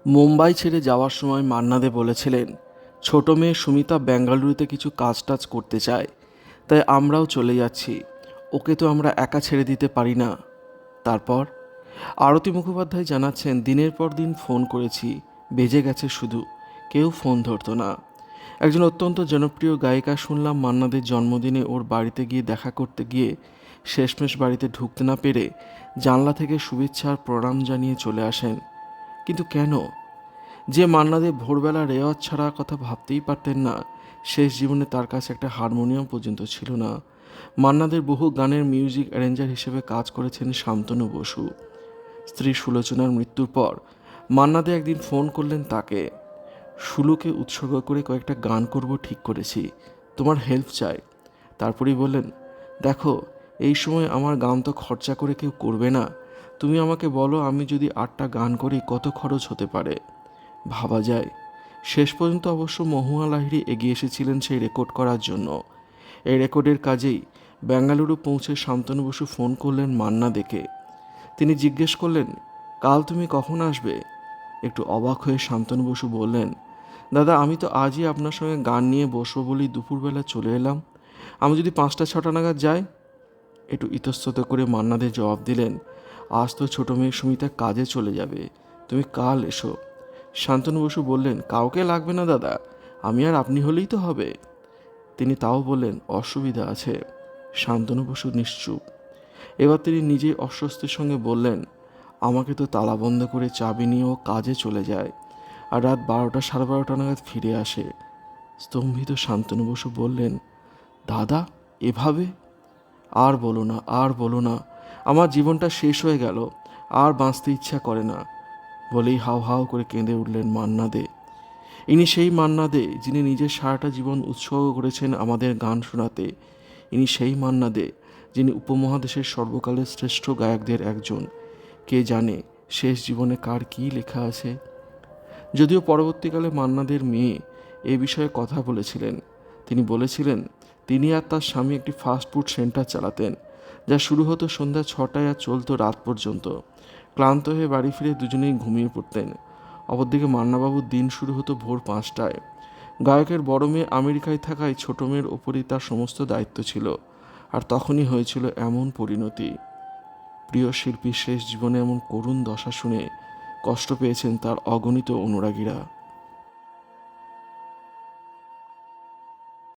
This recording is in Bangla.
মুম্বাই ছেড়ে যাওয়ার সময় মান্না দে বলেছিলেন, ছোট মেয়ে সুমিতা বেঙ্গালুরুতে কিছু কাজ টাজ করতে চায়, তাই আমরাও চলে যাচ্ছি। ওকে তো আমরা একা ছেড়ে দিতে পারি না। তারপর আরতি মুখোপাধ্যায় জানাচ্ছেন, দিনের পর দিন ফোন করেছি, বেজে গেছে শুধু, কেউ ফোন ধরতো না। একজন অত্যন্ত জনপ্রিয় গায়িকা শুনলাম মান্নাদের জন্মদিনে ওর বাড়িতে গিয়ে দেখা করতে গিয়ে শেষমেশ বাড়িতে ঢুকতে না পেরে জানলা থেকে শুভেচ্ছা আর প্রণাম জানিয়ে চলে আসেন। কিন্তু কেন? যে মান্নাদে ভোরবেলা রেওয়াজ ছাড়া কথা ভাবতেই পারতেন না, শেষ জীবনে তার কাছে একটা হারমোনিয়াম পর্যন্ত ছিল না। মান্নাদের বহু গানের মিউজিক অ্যারেঞ্জার হিসেবে কাজ করেছেন শান্তনু বসু। স্ত্রী সুলোচনার মৃত্যুর পর মান্নাদে একদিন ফোন করলেন তাকে। সুলুকে উৎসর্গ করে কয়েকটা গান করব ঠিক করেছি, তোমার হেল্প চাই। তারপরেই বললেন, দেখো, এই সময় আমার গান তো খরচা করে কেউ করবে না। তুমি আমাকে বলো, আমি যদি 8টা গান করি কত খরচ হতে পারে? ভাবা যায়। শেষ পর্যন্ত অবশ্য মহুয়া লাহিড়ী এগিয়ে এসেছিলেন সেই রেকর্ড করার জন্য। এই রেকর্ডের কাজেই বেঙ্গালুরু পৌঁছে শান্তনু বসু ফোন করলেন মান্না দেকে। তিনি জিজ্ঞেস করলেন, কাল তুমি কখন আসবে? একটু অবাক হয়ে শান্তনু বসু বললেন, দাদা, আমি তো আজই আপনার সঙ্গে গান নিয়ে বসবো বলেই দুপুরবেলা চলে এলাম। আমি যদি 5টা 6টা নাগাদ যাই? একটু ইতস্তত করে মান্নাদের জবাব দিলেন, আজ তো ছোট মেয়ে সুমিতা কাজে চলে যাবে, তুমি কাল এসো। শান্তনু বসু বললেন, কাউকে লাগবে না দাদা, আমি আর আপনি হলেই তো হবে। তিনি তাও বললেন, অসুবিধা আছে। শান্তনু বসু নিশ্চুপ। এবার তিনি নিজেই অস্বস্তির সঙ্গে বললেন, আমাকে তো তালা বন্ধ করে চাবি নিয়েও কাজে চলে যায়, আর রাত 12টা 12:30 নাগাদ ফিরে আসে। স্তম্ভিত শান্তনু বসু বললেন, দাদা, এভাবে? আর বলো না, আর বলো না, আমার জীবনটা শেষ হয়ে গেল, আর বাঁচতে ইচ্ছা করে না, বলেই হাউ হাউ করে কেঁদে উঠলেন মান্না দে। ইনি সেই মান্না দে যিনি নিজের সারাটা জীবন উৎসর্গ করেছেন আমাদের গান শোনাতে। ইনি সেই মান্না দে যিনি উপমহাদেশের সর্বকালের শ্রেষ্ঠ গায়কদের একজন। কে জানে শেষ জীবনে কার কী লেখা আছে। যদিও পরবর্তীকালে মান্নাদের মেয়ে এ বিষয়ে কথা বলেছিলেন। তিনি বলেছিলেন, তিনি আর তার স্বামী একটি ফাস্টফুড সেন্টার চালাতেন, যা শুরু হতো সন্ধ্যা 6টায় আর চলতো রাত পর্যন্ত। ক্লান্ত হয়ে বাড়ি ফিরে দুজনেই ঘুমিয়ে পড়তেন। অপরদিকে মান্নাবাবুর দিন শুরু হতো ভোর 5টায়। গায়কের বড় মেয়ে আমেরিকায় থাকায় ছোট মেয়ের ওপরই তার সমস্ত দায়িত্ব ছিল। আর তখনই হয়েছিল এমন পরিণতি। প্রিয় শিল্পীর শেষ জীবনে এমন করুণ দশা শুনে কষ্ট পেয়েছেন তার অগণিত অনুরাগীরা।